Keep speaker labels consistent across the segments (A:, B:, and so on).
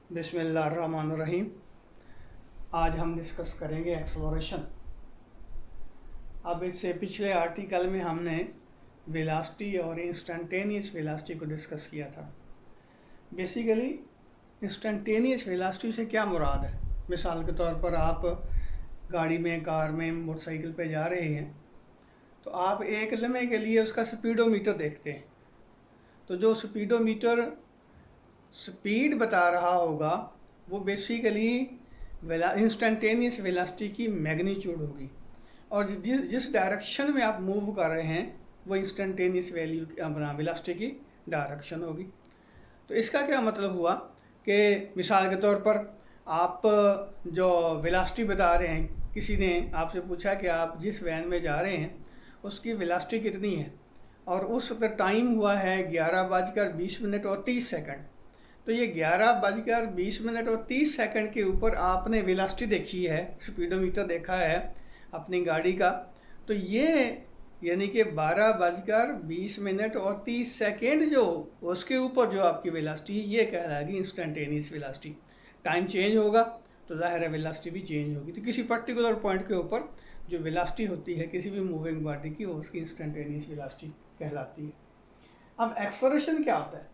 A: बिस्मिल्लाहिर्रहमानिर्रहीम। आज हम डिस्कस करेंगे एक्सलोरेशन। अब इससे पिछले आर्टिकल में हमने वेलोसिटी और इंस्टेंटेनियस वेलोसिटी को डिस्कस किया था। बेसिकली इंस्टेंटेनियस वेलोसिटी से क्या मुराद है? मिसाल के तौर पर आप गाड़ी में, कार में, मोटरसाइकिल पे जा रहे हैं तो आप एक लम्हे के लिए उसका स्पीडोमीटर देखते हैं। तो जो स्पीडोमीटर स्पीड बता रहा होगा वो बेसिकली इंस्टेंटेनियस वेलोसिटी की मैग्नीट्यूड होगी, और जिस डायरेक्शन में आप मूव कर रहे हैं वो इंस्टेंटेनियस वैल्यू अपना वेलोसिटी की डायरेक्शन होगी। तो इसका क्या मतलब हुआ कि मिसाल के तौर पर आप जो वेलोसिटी बता रहे हैं, किसी ने आपसे पूछा कि आप जिस वैन में जा रहे हैं उसकी वेलोसिटी कितनी है, और उस वक्त टाइम हुआ है 11:20 और 30 सेकंड। तो ये 11:20 और 30 के ऊपर आपने वेलोसिटी देखी है, स्पीडोमीटर देखा है अपनी गाड़ी का, तो ये यानी कि 12:20 और 30 जो उसके ऊपर जो आपकी वेलोसिटी है ये कहलाएगी इंस्टेंटेनियस वेलोसिटी। टाइम चेंज होगा तो ज़ाहिर है वेलोसिटी भी चेंज होगी। तो किसी पर्टिकुलर पॉइंट के ऊपर जो वेलोसिटी होती है किसी भी मूविंग बॉडी की, वो उसकी इंस्टेंटेनियस वेलोसिटी कहलाती है। अब एक्सेलरेशन क्या होता है?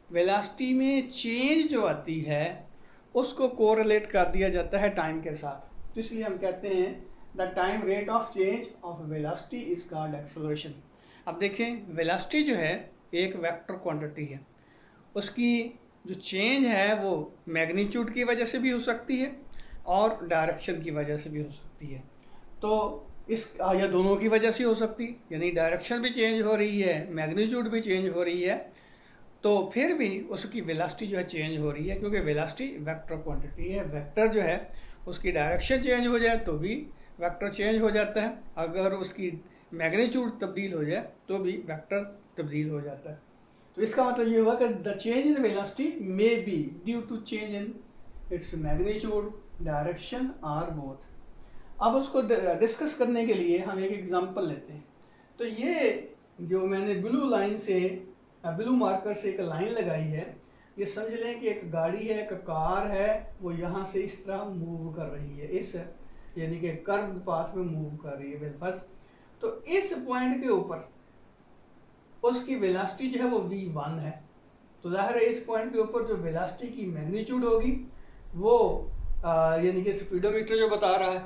A: वेलोसिटी में चेंज जो आती है उसको कोरिलेट कर दिया जाता है टाइम के साथ। तो इसलिए हम कहते हैं the time rate of change of velocity is called acceleration. अब देखें, वेलोसिटी जो है एक वेक्टर क्वांटिटी है, उसकी जो चेंज है वो मैग्नीट्यूड की वजह से भी हो सकती है और डायरेक्शन की वजह से भी हो सकती है। तो इस या दोनों की वजह से हो सकती है, यानी डायरेक्शन भी चेंज हो रही है, मैग्नीट्यूड भी चेंज हो रही है, तो फिर भी उसकी वेलोसिटी जो है चेंज हो रही है, क्योंकि वेलोसिटी वेक्टर क्वांटिटी है। वेक्टर जो है उसकी डायरेक्शन चेंज हो जाए तो भी वेक्टर चेंज हो जाता है, अगर उसकी मैग्नीट्यूड तब्दील हो जाए तो भी वेक्टर तब्दील हो जाता है। तो इसका मतलब ये हुआ कि the change in velocity may be due to change in its magnitude, direction और बोथ। अब उसको डिस्कस करने के लिए हम एक एग्जांपल लेते हैं। तो ये जो मैंने ब्लू मार्कर से एक लाइन लगाई है, ये समझ लें कि एक गाड़ी है, एक कार है, वो यहाँ से इस तरह मूव कर रही है, इस यानी कि कर्व पाथ में मूव कर रही है बस। तो इस पॉइंट के ऊपर उसकी वेलोसिटी जो है वो v1 है। तो जाहिर है इस पॉइंट के ऊपर जो वेलोसिटी की मैग्नीट्यूड होगी वो यानी कि स्पीडोमीटर जो बता रहा है,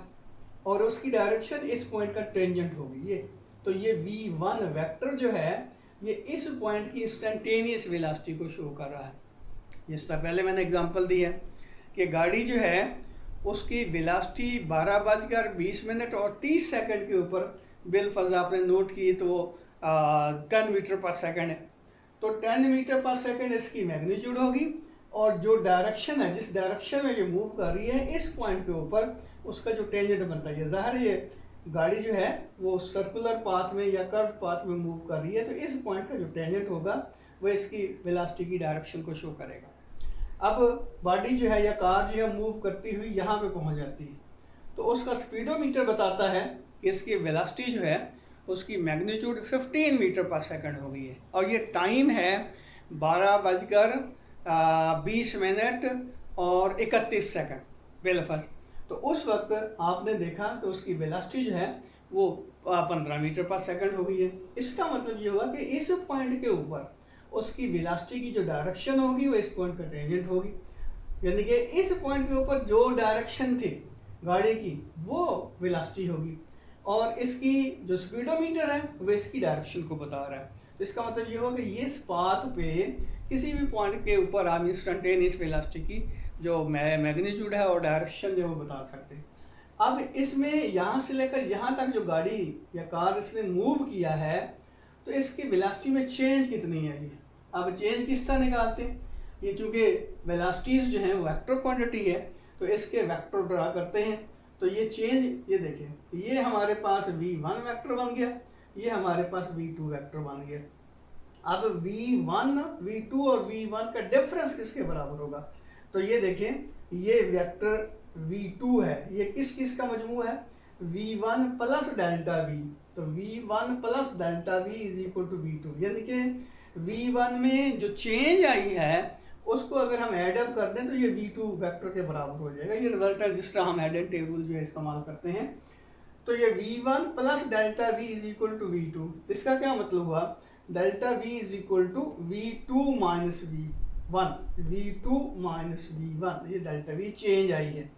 A: और उसकी डायरेक्शन इस पॉइंट का टेंजेंट होगी ये। तो ये v1 वेक्टर जो है ये इस पॉइंट की इंस्टेंटेनियस वेलोसिटी को शो कर रहा है। जिस तरह पहले मैंने एग्जांपल दी है कि गाड़ी जो है उसकी वेलोसिटी 12:20 और 30 के ऊपर बिलफर्ज आपने नोट की तो 10 मीटर पर सेकंड है। तो 10 मीटर पर सेकंड इसकी मैग्नीट्यूड होगी, और जो डायरेक्शन है, जिस डायरेक्शन में ये मूव कर रही है इस पॉइंट के ऊपर उसका जो टेंजेंट बनता है, ज़ाहिर है ये गाड़ी जो है वो सर्कुलर पाथ में या कर्व पाथ में मूव कर रही है, तो इस पॉइंट का जो टेंजेंट होगा वो इसकी वेलोसिटी की डायरेक्शन को शो करेगा। अब बॉडी जो है या कार जो है मूव करती हुई यहाँ पे पहुँच जाती है, तो उसका स्पीडोमीटर बताता है कि इसकी वेलोसिटी जो है उसकी मैग्नीट्यूड 15 मीटर पर सेकंड हो गई है, और ये टाइम है 12:20 और 31 बिलफर्ज। तो उस वक्त आपने देखा तो उसकी वेलोसिटी जो है वो 15 मीटर पर सेकंड हो गई है। इसका मतलब ये हुआ कि इस पॉइंट के ऊपर उसकी वेलोसिटी की जो डायरेक्शन होगी वो इस पॉइंट का टेंजेंट होगी, यानी कि इस पॉइंट के ऊपर जो डायरेक्शन थी गाड़ी की वो वेलोसिटी होगी, और इसकी जो स्पीडोमीटर है वो इसकी डायरेक्शन को बता रहा है। तो इसका मतलब ये हुआ कि ये पाथ पे किसी भी पॉइंट के ऊपर आप इंस्टेंटेनियस वेलोसिटी की जो मैग्नीट्यूड है और डायरेक्शन जो है वो बता सकते हैं। अब इसमें यहाँ से लेकर यहाँ तक जो गाड़ी या कार इसने मूव किया है तो इसकी वेलोसिटी में चेंज कितनी है ये। अब चेंज किस तरह निकालते हैं? ये चूँकि वेलोसिटीज जो हैं वेक्टर क्वांटिटी है तो इसके वेक्टर ड्रा करते हैं। तो ये चेंज, ये देखें, ये हमारे पास v1 वेक्टर बन गया, ये हमारे पास v2 वेक्टर बन गया। अब v1, v2 और v1 का डिफरेंस किसके बराबर होगा? तो ये देखें, ये वेक्टर v2 है, ये किस किस का मजमू है? v1 plus delta v। तो v1 plus delta v is equal to v2, यानी कि v1 में जो चेंज आई है उसको अगर हम एड अप कर दें तो ये v2 वेक्टर के बराबर हो जाएगा। ये रिजल्टेंट जिस तरह हम हेड टेबल जो है इस्तेमाल करते हैं, तो ये v1 plus delta v is equal to v2। इसका क्या मतलब हुआ, delta v is equal to v2 minus v1, v2 minus v1, ये डेल्टा v चेंज आई है।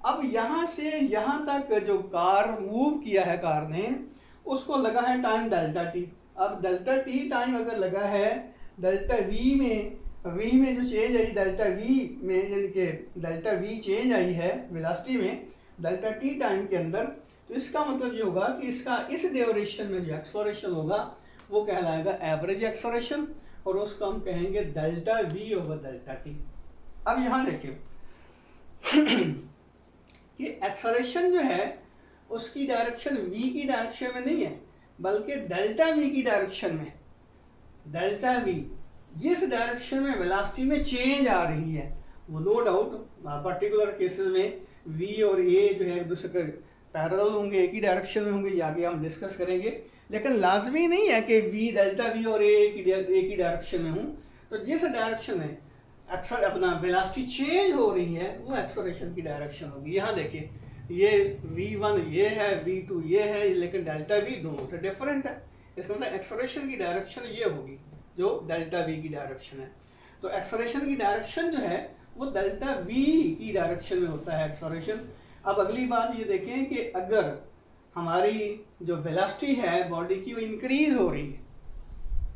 A: अब यहाँ से यहाँ तक जो कार मूव किया है कार ने, उसको लगा है टाइम डेल्टा टी। अब डेल्टा टी टाइम अगर लगा है डेल्टा v में जो चेंज आई डेल्टा v में, यानी कि डेल्टा v चेंज आई है वेलोसिटी में डेल्टा टी टाइम के अंदर, तो इसका मतलब ये होगा कि इसका इस ड्यूरेशन में जो एक्सेलरेशन होगा वो कहलाएगा एवरेज एक्सेलरेशन, और उसको हम कहेंगे delta v over delta T. अब यहाँ देखिए कि एक्सेलरेशन जो है उसकी डायरेक्शन v की डायरेक्शन में नहीं है, बल्कि डेल्टा v की डायरेक्शन में। डेल्टा v जिस डायरेक्शन में वेलोसिटी में चेंज आ रही है, वो नो डाउट पर्टिकुलर केसेस में v और a जो है एक दूसरे के पैरेलल होंगे, एक ही डायरेक्शन में होंगे, ये आगे हम डिस्कस करेंगे। लेकिन लाजमी नहीं है कि v डेल्टा v और a एक ही डायरेक्शन में हूँ। तो जिस डायरेक्शन में अपना वेलोसिटी चेंज हो रही है वो एक्सेलरेशन की डायरेक्शन होगी। यहाँ देखिए ये v1 ये है, v2 ये है, लेकिन डेल्टा v दोनों से डिफरेंट है। इसका मतलब एक्सेलरेशन की डायरेक्शन ये होगी जो डेल्टा v की डायरेक्शन है। तो एक्सेलरेशन की डायरेक्शन जो है वो डेल्टा v की डायरेक्शन में होता है एक्सेलरेशन। अब अगली बात ये देखें कि अगर हमारी जो वेलोसिटी है बॉडी की वो इंक्रीज हो रही है,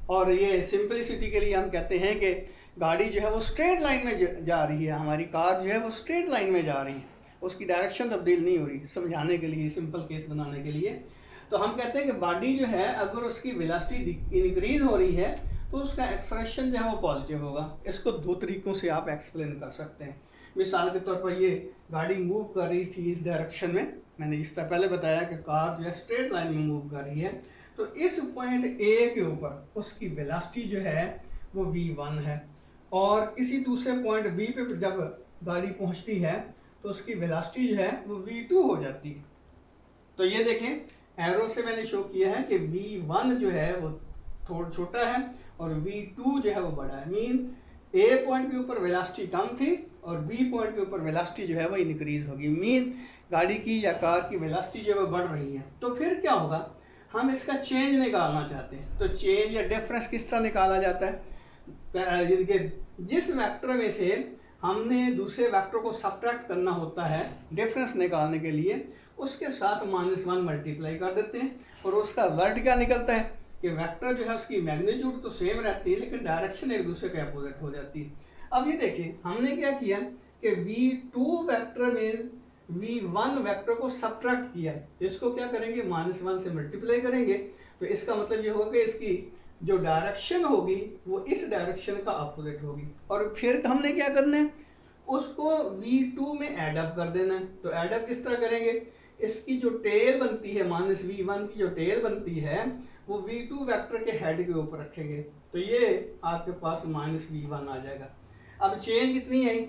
A: और ये सिंपलिसिटी के लिए हम कहते हैं कि गाड़ी जो है वो स्ट्रेट लाइन में जा रही है, हमारी कार जो है वो स्ट्रेट लाइन में जा रही है, उसकी डायरेक्शन तब्दील नहीं हो रही। समझाने के लिए, सिंपल केस बनाने के लिए, तो हम कहते हैं कि बॉडी जो है अगर उसकी वेलोसिटी इंक्रीज हो रही है तो उसका एक्सेलरेशन जो है वो पॉजिटिव होगा। इसको दो तरीकों से आप एक्सप्लेन कर सकते हैं। मिसाल के तौर पर ये गाड़ी मूव कर रही थी इस डायरेक्शन में, मैंने जिस तरह पहले बताया कि कार जो है स्ट्रेट लाइन में मूव कर रही है, तो इस पॉइंट ए के ऊपर उसकी वेलोसिटी जो है वो v1 है, और किसी दूसरे पॉइंट बी पे जब गाड़ी पहुंचती है तो उसकी वेलोसिटी जो है वो v2 हो जाती है। तो ये देखें एरो से मैंने शो किया है कि v1 जो है वो थोड़ा छोटा है और v2 जो है वो बड़ा है। मीन ए पॉइंट के ऊपर वेलोसिटी कम थी और बी पॉइंट के ऊपर वेलोसिटी जो है वो इंक्रीज होगी। मीन गाड़ी की या कार की वेलोसिटी जो है वो बढ़ रही है। तो फिर क्या होगा, हम इसका चेंज निकालना चाहते हैं। तो चेंज या डिफरेंस किस तरह निकाला जाता है, जिस वेक्टर में से हमने दूसरे वेक्टर को सब्ट्रैक्ट करना होता है डिफरेंस निकालने के लिए, उसके साथ -1 मल्टीप्लाई कर देते हैं, और उसका रिजल्ट क्या निकलता है कि वेक्टर जो है उसकी मैग्नीट्यूड तो सेम रहती है लेकिन डायरेक्शन एक दूसरे के अपोजिट हो जाती है। अब ये देखिए हमने क्या किया कि v2 वेक्टर में v1 वेक्टर को सब्ट्रैक्ट किया, तो इसको क्या करेंगे -1 से मल्टीप्लाई करेंगे। तो इसका मतलब ये होगा कि इसकी जो डायरेक्शन होगी वो इस डायरेक्शन का अपोजिट होगी। और फिर हमने क्या करना है, उसको v2 में एड अप कर देना है। तो एड अप किस तरह करेंगे, इसकी जो टेल बनती है -v1 की जो टेल बनती है वो v2 वेक्टर के हेड के ऊपर रखेंगे, तो ये आपके पास -v1 आ जाएगा। अब चेंज कितनी आई,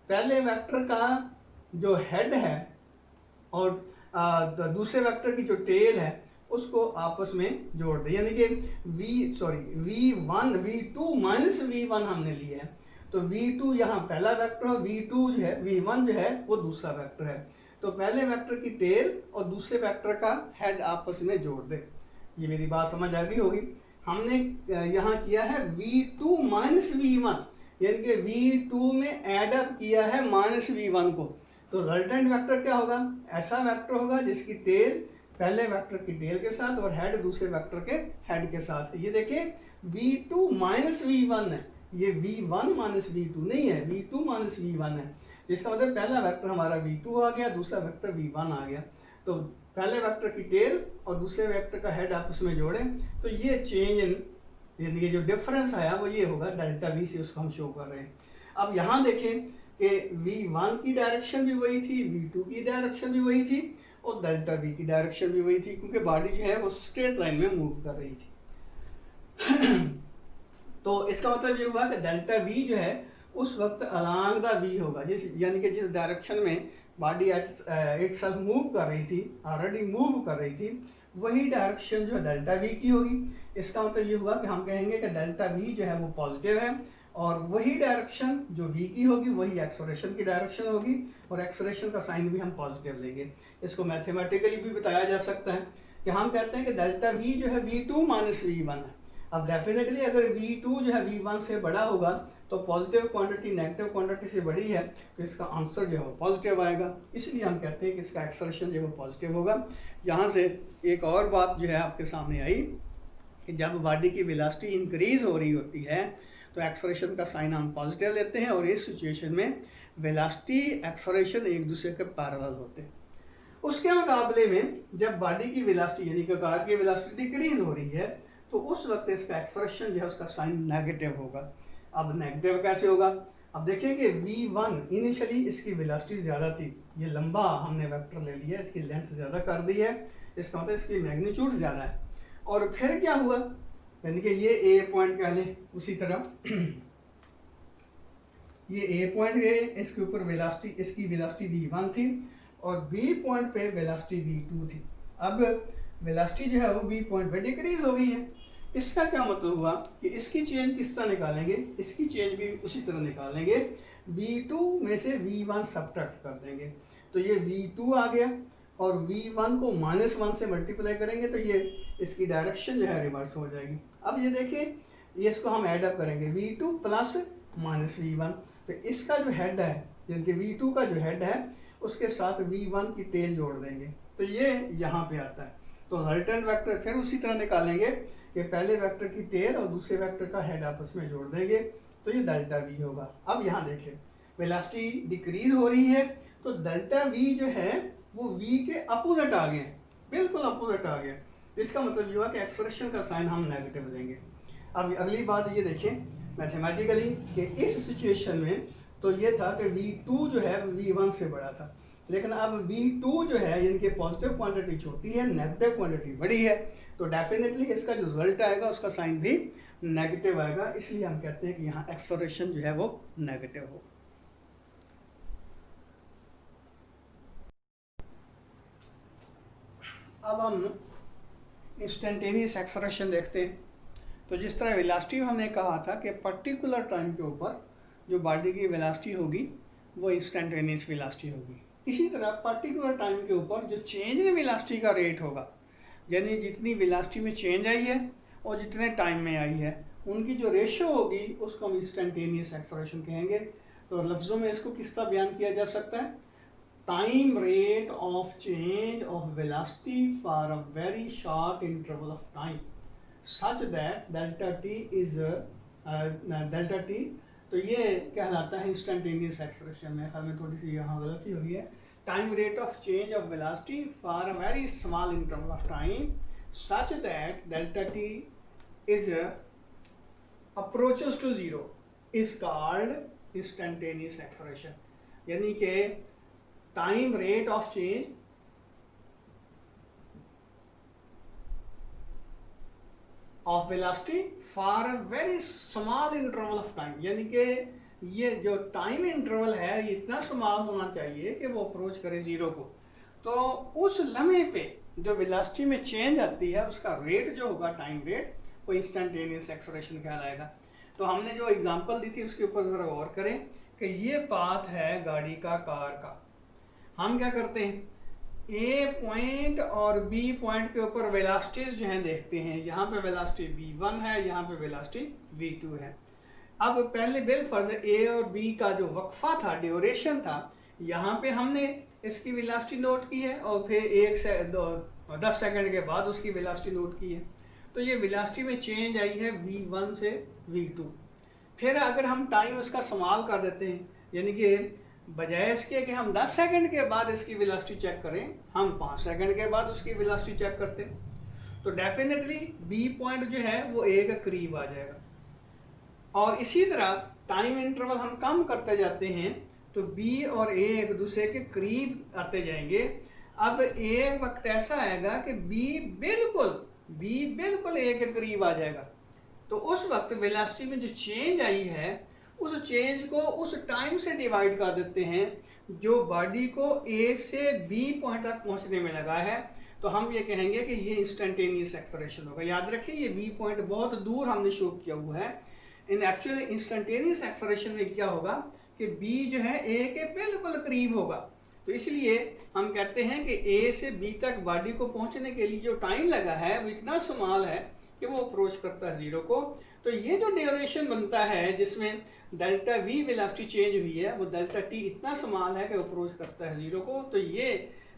A: पहले वेक्टर का जो हेड है और दूसरे वेक्टर की जो टेल है उसको आपस में जोड़ दें, यानी कि v2 माइनस v1 हमने लिया है। तो v2 यहाँ पहला वेक्टर है, v2 जो है v1 जो है वो दूसरा वेक्टर है। तो पहले वेक्टर की टेल और दूसरे वेक्टर का हेड आपस में जोड़ दें। ये मेरी बात समझ आ गई होगी। हमने यहाँ किया है v2 माइनस v1, यानी कि v2 में एड अप किया है -v1 को। तो रिजल्टेंट वेक्टर क्या होगा, ऐसा वेक्टर होगा जिसकी टेल पहले वेक्टर की टेल के साथ और हेड दूसरे वेक्टर के हेड के साथ। ये देखिए v2 माइनस v1 है, ये v1 माइनस v2 नहीं है, v2 माइनस v1 है, जिसका मतलब पहला वेक्टर हमारा v2 आ गया, दूसरा वेक्टर v1 आ गया। तो पहले वेक्टर की टेल और दूसरे वेक्टर का हेड आपस में जोड़ें, तो ये चेंज इन यानी जो डिफरेंस आया वो ये होगा डेल्टा v से, उसको हम शो कर रहे हैं। अब यहाँ देखें कि v1 की डायरेक्शन भी वही थी, v2 की डायरेक्शन भी वही थी और डेल्टा v की डायरेक्शन भी वही थी, क्योंकि बॉडी जो है वो स्ट्रेट लाइन में मूव कर रही थी। तो इसका मतलब ये हुआ कि डेल्टा v जो है उस वक्त अलोंग द v होगा, यानी कि जिस डायरेक्शन में बॉडी इटसेल्फ मूव कर रही थी, ऑलरेडी मूव कर रही थी, वही डायरेक्शन जो है डेल्टा v की होगी। इसका मतलब ये हुआ कि हम कहेंगे कि डेल्टा v जो है वो पॉजिटिव है और वही डायरेक्शन जो v की होगी वही एक्सेलरेशन की डायरेक्शन होगी, और एक्सेलरेशन का साइन भी हम पॉजिटिव लेंगे। इसको मैथमेटिकली भी बताया जा सकता है कि हम कहते हैं कि डेल्टा v जो है v2 माइनस v1 है। अब डेफिनेटली अगर v2 जो है v1 से बड़ा होगा तो पॉजिटिव क्वांटिटी नेगेटिव क्वांटिटी से बड़ी है, तो इसका आंसर जो है वो पॉजिटिव आएगा, इसलिए हम कहते हैं कि इसका एक्सेलरेशन जो है वो पॉजिटिव होगा। यहाँ से एक और बात जो है आपके सामने आई कि जब बॉडी की वेलोसिटी इंक्रीज हो रही होती है तो एक्सेलरेशन का साइन हम पॉजिटिव लेते हैं, और इस सिचुएशन में वेलोसिटी एक्सेलरेशन एक दूसरे के पैरेलल होते हैं। उसके मुकाबले में जब बॉडी की वेलोसिटी यानी कि कार की वेलोसिटी डिक्रीज हो रही है तो उस वक्त इसका एक्सेलरेशन जो है उसका साइन नेगेटिव होगा। अब नेगेटिव कैसे होगा? अब देखिए कि v1 इनिशियली इसकी वेलोसिटी ज़्यादा थी, ये लंबा हमने वेक्टर ले लिया, इसकी लेंथ ज़्यादा कर दी है, इसका मतलब इसकी मैग्नीट्यूड ज़्यादा है। और फिर क्या हुआ, यानी कि ये ए पॉइंट कह लें, उसी तरह ये ए पॉइंट है, इसके ऊपर वेलोसिटी इसकी वेलोसिटी v1 थी और बी पॉइंट पे वेलोसिटी v2 थी। अब वेलोसिटी जो है वो बी पॉइंट पे डिक्रीज हो गई है। इसका क्या मतलब हुआ कि इसकी चेंज किस तरह निकालेंगे, इसकी चेंज भी उसी तरह निकालेंगे, v2 में से v1 सब्ट्रैक्ट कर देंगे तो ये v2 आ गया, और v1 को -1 से मल्टीप्लाई करेंगे तो ये इसकी डायरेक्शन जो है रिवर्स हो जाएगी। अब ये देखिए, ये इसको हम ऐड अप करेंगे v2 प्लस -v1, तो इसका जो हेड है यानी कि v2 का जो हेड है उसके साथ v1 की टेल जोड़ देंगे तो ये यहाँ पे आता है। तो रिजल्टेंट वेक्टर फिर उसी तरह निकालेंगे कि पहले वेक्टर की टेल और दूसरे वेक्टर का हेड आपस में जोड़ देंगे तो ये डेल्टा v होगा। अब यहाँ देखिए वेलोसिटी डिक्रीज हो रही है तो डेल्टा v जो है वो v के अपोजिट आ गए, बिल्कुल अपोजिट आ गया। इसका मतलब ये हुआ कि एक्सप्रेशन का साइन हम नेगेटिव लेंगे। अब अगली बात ये देखें मैथमेटिकली कि इस सिचुएशन में तो ये था कि v2 जो है v1 से बड़ा था, लेकिन अब v2 जो है यानी कि पॉजिटिव क्वांटिटी छोटी है, नेगेटिव क्वांटिटी बड़ी है, तो डेफिनेटली इसका जो रिजल्ट आएगा उसका साइन भी नेगेटिव आएगा, इसलिए हम कहते हैं कि यहाँ एक्सेलरेशन जो है वो नेगेटिव हो। अब हम इंस्टेंटेनियस एक्सेलरेशन देखते हैं। तो जिस तरह वेलोसिटी हमने कहा था कि पर्टिकुलर टाइम के ऊपर जो बॉडी की वेलोसिटी होगी वो इंस्टेंटेनियस वेलोसिटी होगी, इसी तरह पर्टिकुलर टाइम के ऊपर जो चेंज इन वेलोसिटी का रेट होगा, यानी जितनी वेलोसिटी में चेंज आई है और जितने टाइम में आई है उनकी जो रेशियो होगी उसको हम इंस्टेंटेनियस एक्सेलरेशन कहेंगे। तो लफ्ज़ों में इसको किस तरह बयान किया जा सकता है, time rate of change of velocity for a very short interval of time such that delta T is delta T, तो ये कहलाता है इंस्टेंटेनियस एक्सेलरेशन। मेरे ख्याल में थोड़ी सी यहाँ गलती हुई है, time rate of change of velocity for a very small interval of time such that delta T is approaches to zero is called instantaneous acceleration, यानी कि time rate of change of velocity for a very small interval of time, यानी कि ये जो time interval है ये इतना small होना चाहिए कि वो अप्रोच करे जीरो को। तो उस लम्हे पे जो वेलोसिटी में चेंज आती है उसका रेट जो होगा टाइम रेट वो इंस्टेंटेनियस एक्सेलरेशन कहलाएगा। तो हमने जो एग्जांपल दी थी उसके ऊपर ज़रा गौर करें कि ये पाथ है गाड़ी का, कार का। हम क्या करते हैं, ए पॉइंट और बी पॉइंट के ऊपर वेलोसिटीज जो हैं देखते हैं, यहाँ पे वेलोसिटी v1 है, यहाँ पे वेलोसिटी v2 है। अब पहले बिलफर्ज ए और बी का जो वक्फा था, ड्यूरेशन था, यहाँ पे हमने इसकी वेलोसिटी नोट की है और फिर 10 सेकंड के बाद उसकी वेलोसिटी नोट की है। तो ये वेलोसिटी में चेंज आई है v1 से v2। फिर अगर हम टाइम उसका इस्तेमाल कर देते हैं, यानी कि बजाय इसके कि हम 10 सेकंड के बाद इसकी वेलोसिटी चेक करें, हम 5 सेकंड के बाद उसकी वेलोसिटी चेक करते हैं, तो डेफिनेटली बी पॉइंट जो है वो ए के करीब आ जाएगा। और इसी तरह टाइम इंटरवल हम कम करते जाते हैं तो बी और ए एक दूसरे के करीब आते जाएंगे। अब एक वक्त ऐसा आएगा कि बी बिल्कुल ए के करीब आ जाएगा, तो उस वक्त वेलोसिटी में जो चेंज आई है उस चेंज को उस टाइम से डिवाइड कर देते हैं जो बॉडी को ए से बी पॉइंट तक पहुंचने में लगा है, तो हम ये कहेंगे कि ये इंस्टेंटेनियस एक्सेलरेशन होगा। याद रखिए ये बी पॉइंट बहुत दूर हमने शो किया हुआ है, इन एक्चुअल इंस्टेंटेनियस एक्सेलरेशन में क्या होगा कि b जो है a के बिल्कुल करीब होगा। तो इसलिए हम कहते हैं कि a से b तक बॉडी को पहुंचने के लिए जो टाइम लगा है वो इतना स्मॉल है कि वो अप्रोच करता है जीरो को। तो ये जो ड्यूरेशन बनता है जिसमें डेल्टा v वेलोसिटी चेंज हुई है वो डेल्टा t इतना स्मॉल है कि अप्रोच करता है जीरो को। तो ये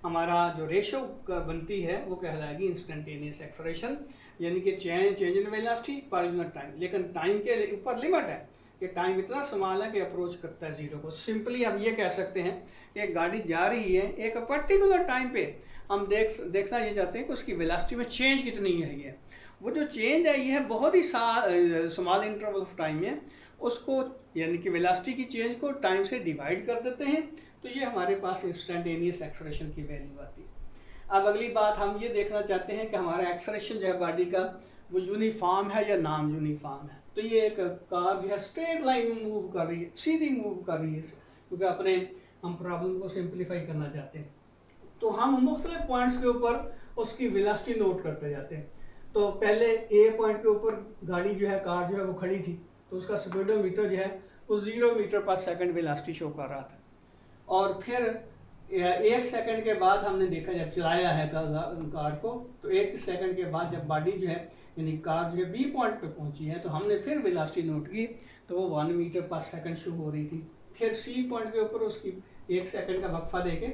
A: हमारा जो रेशो बनती है वो कहलाएगी इंस्टेंटेनियस एक्सेलरेशन, यानी कि change in velocity per unit time. लेकिन टाइम के ऊपर लिमिट है कि टाइम इतना स्मॉल है कि अप्रोच करता है जीरो को। सिंपली हम ये कह सकते हैं कि एक गाड़ी जा रही है एक पर्टिकुलर टाइम पे, हम देखना ये चाहते हैं कि उसकी वेलोसिटी में चेंज कितनी आई है। वो जो चेंज आई है बहुत ही स्मॉल इंटरवल ऑफ टाइम है, उसको यानी कि वेलोसिटी की चेंज को टाइम से डिवाइड कर देते हैं, तो ये हमारे पास इंस्टेंटेनियस एक्सेलरेशन की वैल्यू आती है। अब अगली बात हम ये देखना चाहते हैं कि हमारा एक्सेलरेशन जो है बॉडी का वो यूनिफॉर्म है या नॉन यूनिफॉर्म है। तो ये एक कार जो है स्ट्रेट लाइन में मूव कर रही है, सीधी मूव कर रही है, क्योंकि अपने हम प्रॉब्लम को सिंप्लीफाई करना चाहते हैं। तो हम मुख्तलिफ पॉइंट्स के ऊपर उसकी वेलोसिटी नोट करते जाते हैं। तो पहले ए पॉइंट के ऊपर गाड़ी जो है कार जो है वो खड़ी थी, तो उसका स्पीडोमीटर जो है वो 0 मीटर पर सेकंड वेलोसिटी शो कर रहा था। और फिर 1 सेकंड के बाद हमने देखा जब चलाया है कार को, तो 1 सेकंड के बाद जब बॉडी जो है यानी कार जो है बी पॉइंट पे पहुंची है, तो हमने फिर वेलोसिटी नोट की, तो वो 1 मीटर पर सेकंड शो हो रही थी। फिर सी पॉइंट के ऊपर उसकी 1 सेकंड का वक्फा देके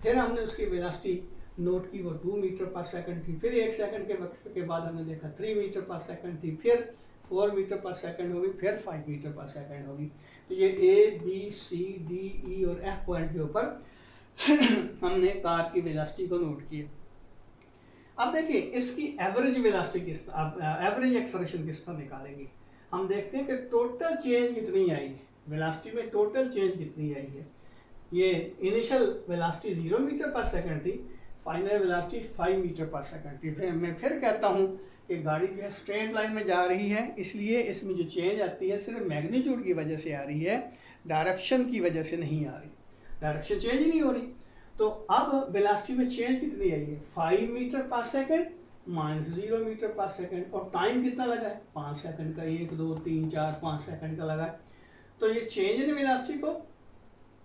A: फिर हमने उसकी वेलोसिटी नोट की, वो 2 मीटर पर सेकंड थी। फिर 1 सेकंड के वक्फे के बाद हमने देखा 3 मीटर पर सेकंड थी, फिर 4 मीटर पर सेकंड होगी, फिर 5 मीटर पर सेकंड होगी। तो ये A B C D E और एफ पॉइंट के ऊपर हमने कार की वेलोसिटी को नोट किया। अब देखिए इसकी एवरेज वेलोसिटी किस एवरेज एक्सेलरेशन किस तरह निकालेंगे। हम देखते हैं कि टोटल चेंज कितनी आई है, वेलोसिटी में टोटल चेंज कितनी आई है। ये इनिशियल वेलोसिटी 0 मीटर पर सेकंड थी, फाइनल वेलोसिटी 5 मीटर पर सेकंड थी। फिर मैं फिर कहता हूँ कि गाड़ी जो है स्ट्रेट लाइन में जा रही है, इसलिए इसमें जो चेंज आती है सिर्फ मैग्नीट्यूड की वजह से आ रही है, डायरेक्शन की वजह से नहीं आ रही, डायरेक्शन चेंज ही नहीं हो रही। तो अब वेलोसिटी में चेंज कितनी आई है, 5 मीटर पर सेकंड माइनस 0 मीटर पर सेकंड, और टाइम कितना लगा है 5 सेकंड का, 1 2 3 4 5 सेकंड का लगा है। तो ये चेंज इन वेलोसिटी को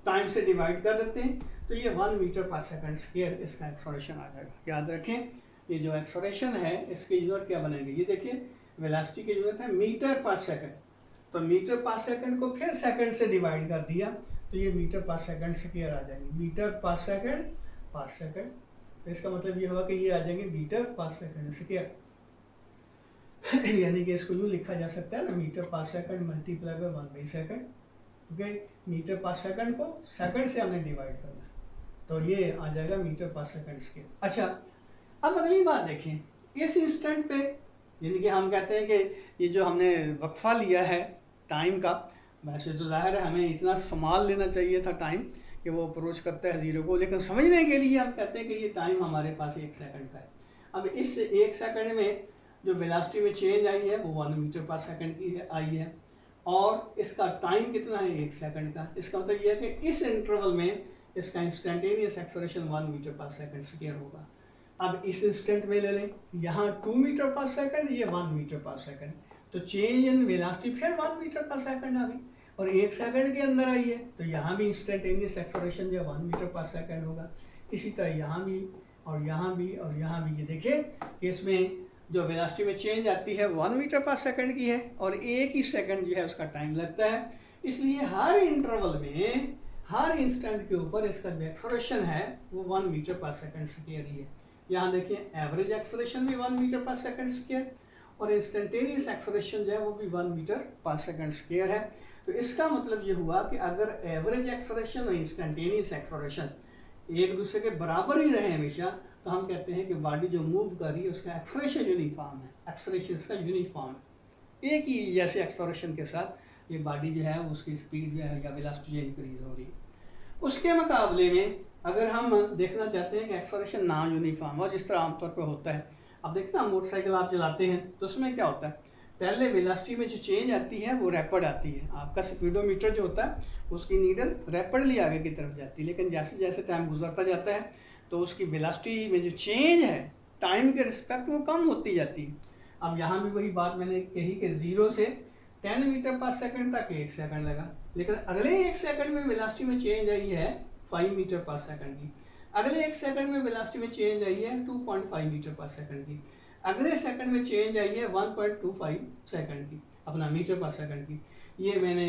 A: टाइम से डिवाइड कर देते हैं, तो ये 1 मीटर पर सेकंड स्क्वायर इसका एक्सेलरेशन आ जाएगा। याद रखें ये जो एक्सेलरेशन है इसके यूनिट क्या बनेंगे, ये देखिए वेलोसिटी के यूनिट है मीटर पर सेकंड, तो मीटर पर सेकंड को फिर सेकंड से डिवाइड कर दिया, तो ये मीटर पर सेकंड स्क्वायर आ जाएंगे, मीटर पर सेकंड। तो इसका मतलब ये होगा कि ये आ जाएंगे मीटर पर सेकंड स्क्वायर। यानी कि इसको यूँ लिखा जा सकता है ना, मीटर पर सेकंड मल्टीप्लाई बाय 1/सेकंड, क्योंकि मीटर पर सेकंड को सेकंड से हमने डिवाइड करना है, तो ये आ जाएगा मीटर पर सेकंड स्क्वायर। अच्छा अब अगली बात देखें, इस इंस्टेंट पे यानी कि हम कहते हैं कि ये जो हमने वक्फा लिया है टाइम का, वैसे तो जाहिर है हमें इतना संभाल लेना चाहिए था टाइम कि वो अप्रोच करता है जीरो को, लेकिन समझने के लिए हम कहते हैं कि ये टाइम हमारे पास 1 सेकंड का है। अब इस 1 सेकंड में जो वेलोसिटी में चेंज आई है वो 1 मीटर पर सेकंड की आई है, और इसका टाइम कितना है 1 सेकंड का। इसका मतलब ये है कि इस इंटरवल में इसका इंस्टेंटेनियस एक्सेलरेशन 1 मीटर पर सेकंड स्क्वायर होगा। अब इस इंस्टेंट में ले लें, यहाँ 2 मीटर पर सेकंड, ये 1 मीटर पर सेकंड, तो चेंज इन वेलोसिटी फिर 1 मीटर पर सेकंड आ गई, और 1 सेकंड के अंदर आई है, तो यहाँ भी इंस्टेंटेनियस एक्सेलरेशन जो 1 मीटर पर सेकंड होगा। इसी तरह यहाँ भी और यहाँ भी और यहाँ भी, ये देखिए कि इसमें जो वेलोसिटी में चेंज आती है 1 मीटर पर सेकंड की है, और 1 ही सेकंड जो है उसका टाइम लगता है। इसलिए हर इंटरवल में हर इंस्टेंट के ऊपर इसका जो एक्सेलरेशन है वो 1 मीटर पर सेकंड स्क्वायर ही है। यहाँ देखिए एवरेज एक्सेलरेशन भी 1 मीटर पर सेकंड स्क्वायर, और इंस्टेंटेनियस एक्सेलरेशन जो है वो भी 1 मीटर पर सेकंड स्क्वायर है। तो इसका मतलब ये हुआ कि अगर एवरेज एक्सेलरेशन और इंस्टेंटेनियस एक्सेलरेशन एक दूसरे के बराबर ही रहे हमेशा, तो हम कहते हैं कि बॉडी जो मूव कर रही है उसका एक्सेलरेशन यूनिफॉर्म है, एक्सेलरेशन इसका यूनिफॉर्म है, एक ही जैसे एक्सेलरेशन के साथ ये बॉडी जो है उसकी स्पीड जो है या वेलोसिटी इंक्रीज हो रही है। उसके मुकाबले में अगर हम देखना चाहते हैं कि एक्सेलरेशन ना यूनिफॉर्म हो, जिस तरह आमतौर पर होता है, अब देखना मोटरसाइकिल आप चलाते हैं तो उसमें क्या होता है, पहले वेलोसिटी में जो चेंज आती है वो रैपिड आती है, आपका स्पीडोमीटर जो होता है उसकी नीडल रैपिडली आगे की तरफ जाती है, लेकिन जैसे जैसे टाइम गुजरता जाता है तो उसकी वेलोसिटी में जो चेंज है टाइम के रिस्पेक्ट वो कम होती जाती है। अब यहाँ भी वही बात मैंने कही कि 0 से 10 मीटर पर सेकंड तक 1 सेकंड लगा, लेकिन अगले 1 सेकंड में वेलोसिटी में चेंज आई है 5 मीटर पर सेकंड की, अगले 1 सेकंड में वेलोसिटी में चेंज आई है 2.5 मीटर पर सेकंड की, अगले सेकंड में चेंज आई है 1.25 सेकंड की, अपना मीटर पर सेकंड की। ये मैंने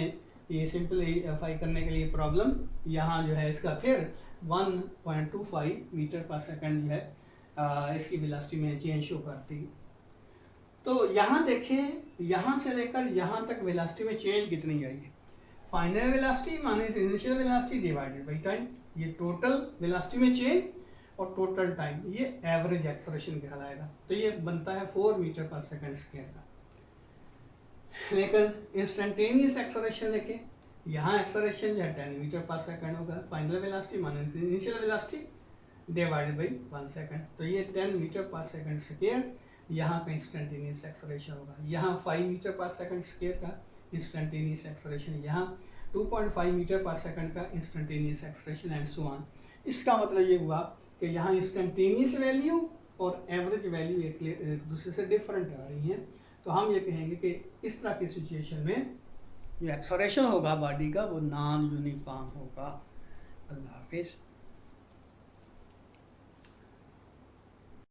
A: ये सिंपलीफाई करने के लिए प्रॉब्लम यहाँ जो है इसका फिर 1.25 मीटर पर सेकंड जो है इसकी वेलोसिटी में चेंज शो करती है। तो यहाँ देखें, यहाँ से लेकर यहाँ तक वेलोसिटी में चेंज कितनी आई है, final velocity minus initial velocity divided by time. ये टोटल वेलोसिटी में चेंज और टोटल टाइम, ये एवरेज एक्सेलरेशन कहलाएगा। तो ये बनता है 4 मीटर पर सेकंड स्क्वायर का। लेकिन इंस्टेंटेनियस एक्सेलरेशन देखें, यहाँ एक्सेलरेशन जो है 10 मीटर पर सेकंड होगा, final velocity minus initial velocity divided by 1 second. तो ये 10 मीटर पर सेकंड स्क्वायर यहाँ का इंस्टेंटेनियस एक्सेलरेशन होगा। यहाँ 5 मीटर पर सेकंड स्क्वायर का इंस्टेंटेनियस एक्सेलरेशन, यहाँ 2.5 मीटर पर सेकंड का instantaneous acceleration and so on. इसका मतलब ये हुआ कि यहाँ इंस्टेंटेनियस वैल्यू और एवरेज वैल्यू एक दूसरे से डिफरेंट आ रही हैं। तो हम ये कहेंगे कि इस तरह की सिचुएशन में जो एक्सेलरेशन होगा बॉडी का वो नॉन यूनिफॉर्म होगा। अल्लाह हाफिज़।